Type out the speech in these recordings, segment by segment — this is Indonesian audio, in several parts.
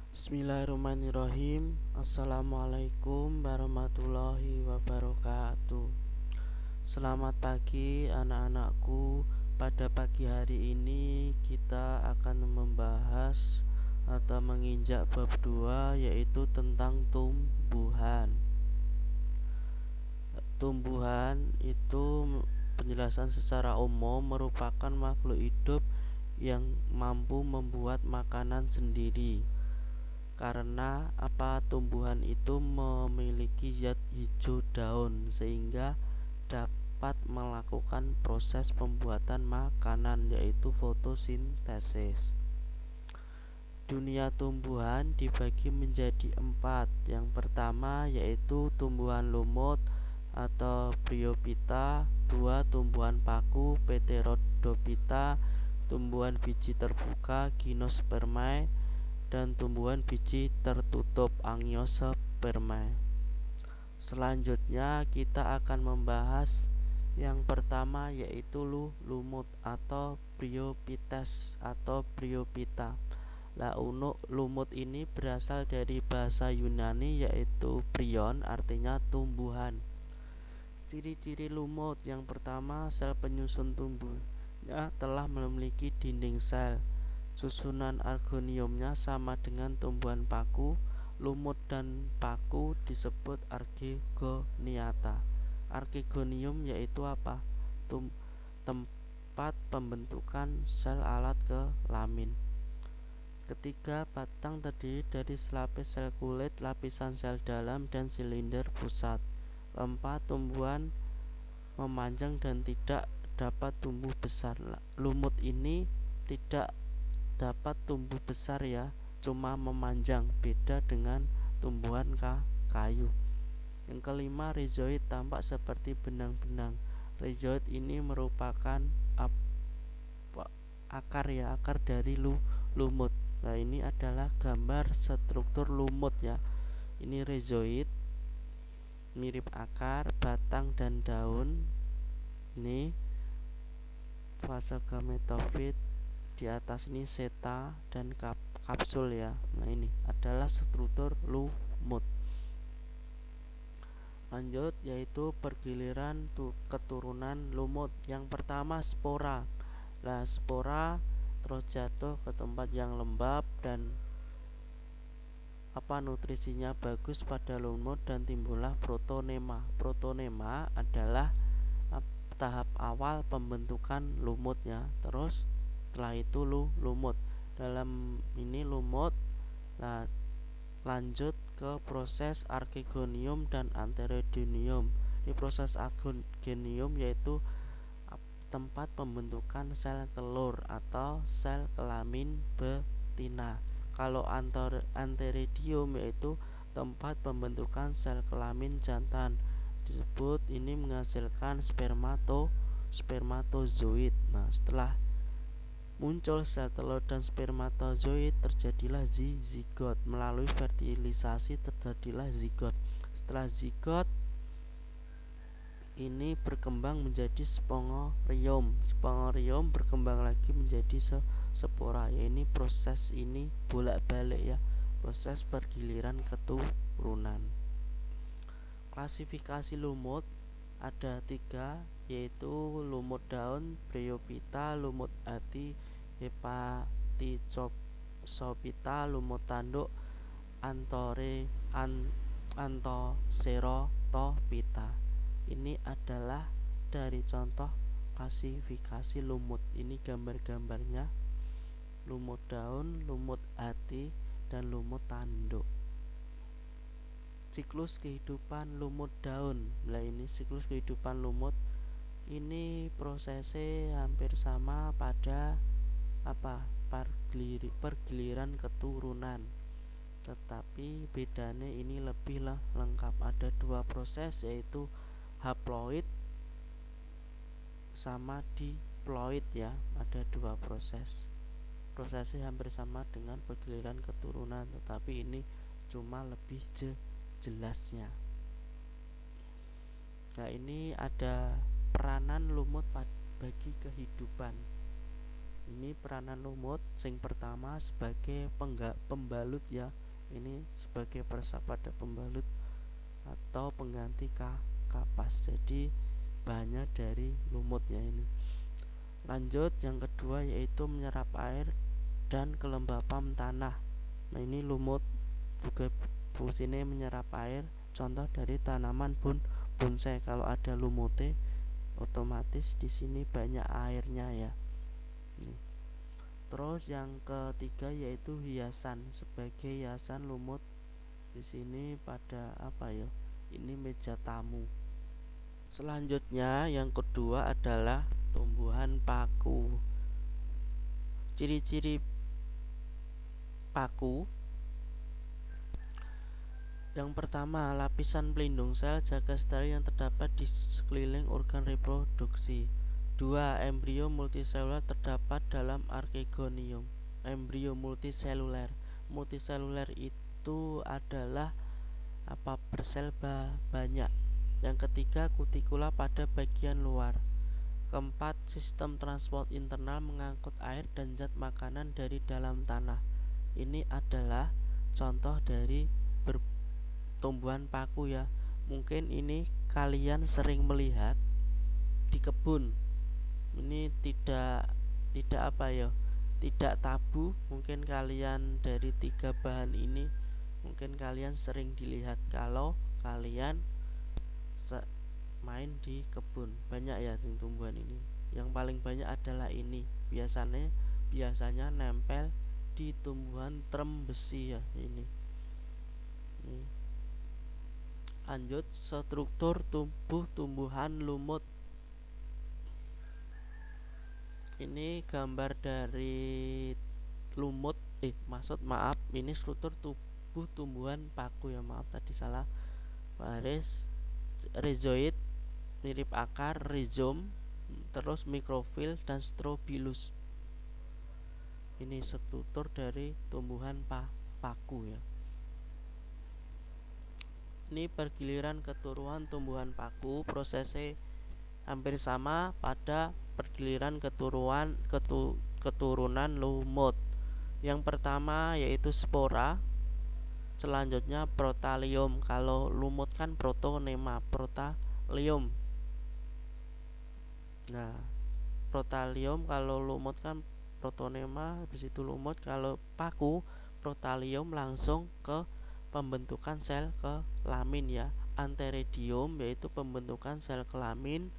Bismillahirrahmanirrahim. Assalamualaikum warahmatullahi wabarakatuh. Selamat pagi anak-anakku. Pada pagi hari ini kita akan membahas atau menginjak bab 2, yaitu tentang tumbuhan. Tumbuhan itu penjelasan secara umum merupakan makhluk hidup yang mampu membuat makanan sendiri. Karena tumbuhan itu memiliki zat hijau daun sehingga dapat melakukan proses pembuatan makanan, yaitu fotosintesis. Dunia tumbuhan dibagi menjadi 4. Yang pertama yaitu tumbuhan lumut atau Bryophyta, 2. Tumbuhan paku Pteridophyta, tumbuhan biji terbuka Gymnospermae, dan tumbuhan biji tertutup Angiospermae. Selanjutnya kita akan membahas yang pertama yaitu lumut atau Bryophytes atau Bryophyta. Lumut ini berasal dari bahasa Yunani yaitu bryon, artinya tumbuhan. Ciri-ciri lumut: yang pertama, sel penyusun tumbuhnya telah memiliki dinding sel. Susunan argoniumnya sama dengan tumbuhan paku. Lumut dan paku disebut archegoniata. Archegonium yaitu tempat pembentukan sel alat kelamin. Ketiga, batang terdiri dari selapis sel kulit, lapisan sel dalam, dan silinder pusat. Keempat, tumbuhan memanjang dan tidak dapat tumbuh besar. Lumut ini tidak dapat tumbuh besar ya, cuma memanjang, beda dengan tumbuhan kayu. Yang kelima, rhizoid, tampak seperti benang-benang. Rhizoid ini merupakan akar dari lumut. Nah, ini adalah gambar struktur lumut ya. Ini rhizoid, mirip akar, batang dan daun. Ini fase gametofit. Di atas ini seta dan kapsul ya. Nah, ini adalah struktur lumut. Lanjut, yaitu pergiliran keturunan lumut. Yang pertama, spora. Spora terus jatuh ke tempat yang lembab dan nutrisinya bagus pada lumut dan timbullah protonema. Protonema adalah tahap awal pembentukan lumutnya. Terus setelah itu lumut. Dalam ini lumut lanjut ke proses archegonium dan antheridium. Di proses archegonium yaitu tempat pembentukan sel telur atau sel kelamin betina. Kalau antheridium yaitu tempat pembentukan sel kelamin jantan. Disebut ini menghasilkan spermatozoid. Nah, setelah muncul sel telur dan spermatozoid, terjadilah zigot. Melalui fertilisasi terjadilah zigot. Setelah zigot ini berkembang menjadi spongorium. Spongorium berkembang lagi menjadi spora. Ya, ini proses ini bolak-balik ya, proses pergiliran keturunan. Klasifikasi lumut ada 3, yaitu lumut daun Bryophyta, lumut hati Hepatosophyta, lumut tanduk Anthocerotophyta. Ini adalah dari contoh klasifikasi lumut. Ini gambar-gambarnya: lumut daun, lumut hati, dan lumut tanduk. Siklus kehidupan lumut daun. Nah, ini siklus kehidupan lumut ini prosesnya hampir sama pada pergiliran keturunan, tetapi bedanya ini lebih lengkap. Ada 2 proses, yaitu haploid sama diploid ya. Ada 2 proses. Prosesnya hampir sama dengan pergiliran keturunan, tetapi ini cuma lebih jelasnya. Nah, ini ada peranan lumut bagi kehidupan. Ini peranan lumut. Sing pertama sebagai pembalut ya, ini sebagai peresap pada pembalut atau pengganti kapas. Jadi bahannya dari lumutnya ini. Lanjut yang kedua yaitu menyerap air dan kelembapan tanah. Nah ini lumut juga fungsinya menyerap air. Contoh dari tanaman bonsai, kalau ada lumutnya otomatis di sini banyak airnya ya. Terus yang ketiga yaitu hiasan. Sebagai hiasan lumut di sini pada apa ya? Ini meja tamu. Selanjutnya yang kedua adalah tumbuhan paku. Ciri-ciri paku. Yang pertama, lapisan pelindung sel jaga steril yang terdapat di sekeliling organ reproduksi. 2. Embrio multiseluler terdapat dalam archegonium. Embrio multiseluler. Multiseluler itu adalah bersel banyak. Yang ketiga, kutikula pada bagian luar. Keempat, sistem transport internal mengangkut air dan zat makanan dari dalam tanah. Ini adalah contoh dari tumbuhan paku ya. Mungkin ini kalian sering melihat di kebun. Ini tidak tidak tabu. Mungkin kalian dari 3 bahan ini mungkin kalian sering dilihat kalau kalian main di kebun. Banyak ya tumbuhan ini. Yang paling banyak adalah ini. Biasanya nempel di tumbuhan trem besi ya ini. Lanjut, struktur tumbuhan lumut. Ini gambar dari lumut. Ini struktur tumbuhan paku ya. Maaf tadi salah baris. Rhizoid mirip akar, rhizome, terus mikrofil dan strobilus. Ini struktur dari tumbuhan paku ya. Ini pergiliran keturunan tumbuhan paku. Prosesnya hampir sama pada pergiliran keturunan lumut. Yang pertama yaitu spora, selanjutnya protalium. Kalau lumut kan protonema, protalium. Nah, protalium kalau lumut kan protonema, habis itu lumut. Kalau paku protalium langsung ke pembentukan sel kelamin ya. Antheridium yaitu pembentukan sel kelamin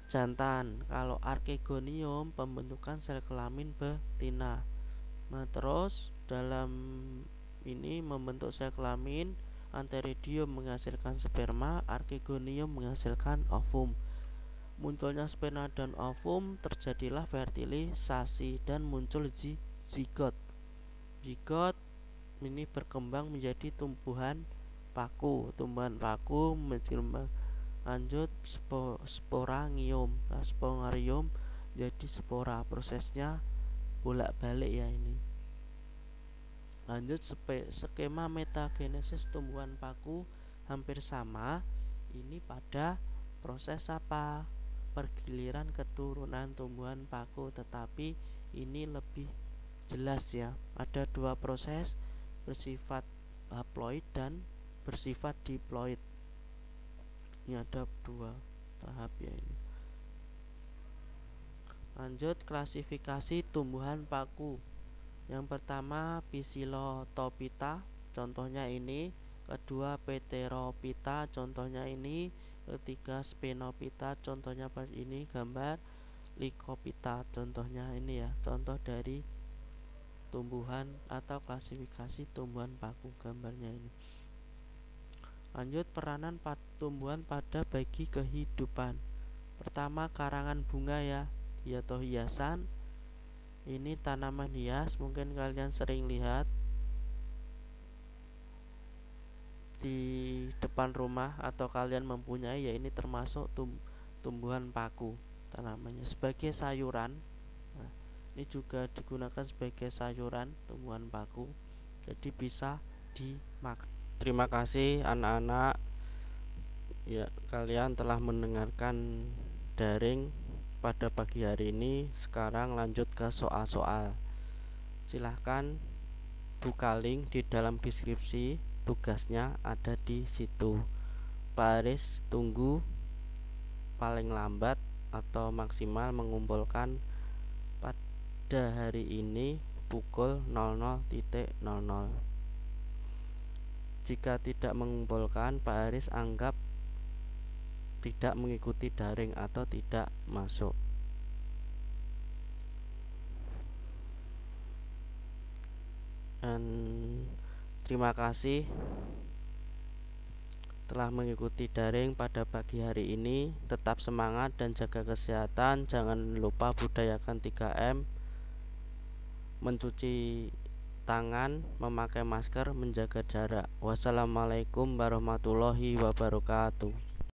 jantan. Kalau archegonium pembentukan sel kelamin betina. Nah, terus dalam ini membentuk sel kelamin, Antheridium menghasilkan sperma, archegonium menghasilkan ovum. Munculnya sperma dan ovum, terjadilah fertilisasi dan muncul zigot. Zigot ini berkembang menjadi tumbuhan paku. Tumbuhan paku lanjut sporangrium. Sporangrium jadi spora. Prosesnya bolak-balik ya ini. Lanjut, skema metagenesis tumbuhan paku hampir sama. Ini pada proses apa? Pergiliran keturunan tumbuhan paku, tetapi ini lebih jelas ya. Ada 2 proses, bersifat haploid dan bersifat diploid. Ini ada 2 tahap ya ini. Lanjut, klasifikasi tumbuhan paku. Yang pertama Psilotopita, contohnya ini. Kedua Pterophyta, contohnya ini. Ketiga Sphenophyta, contohnya ini gambar. Lycophyta, contohnya ini ya. Contoh dari tumbuhan atau klasifikasi tumbuhan paku, gambarnya ini. Lanjut, peranan tumbuhan pada bagi kehidupan. Pertama karangan bunga ya, atau hiasan. Ini tanaman hias, mungkin kalian sering lihat di depan rumah atau kalian mempunyai ya. Ini termasuk tumbuhan paku tanamannya. Sebagai sayuran, nah, ini juga digunakan sebagai sayuran tumbuhan paku, jadi bisa dimakan. Terima kasih anak-anak ya, kalian telah mendengarkan daring pada pagi hari ini. Sekarang lanjut ke soal-soal. Silahkan buka link di dalam deskripsi, tugasnya ada di situ. Pak Aris tunggu paling lambat atau maksimal mengumpulkan pada hari ini pukul 00.00. Jika tidak mengumpulkan, Pak Aris anggap tidak mengikuti daring atau tidak masuk. Dan terima kasih telah mengikuti daring pada pagi hari ini. Tetap semangat dan jaga kesehatan. Jangan lupa budayakan 3M, mencuci tangan, memakai masker, menjaga jarak. Wassalamualaikum warahmatullahi wabarakatuh.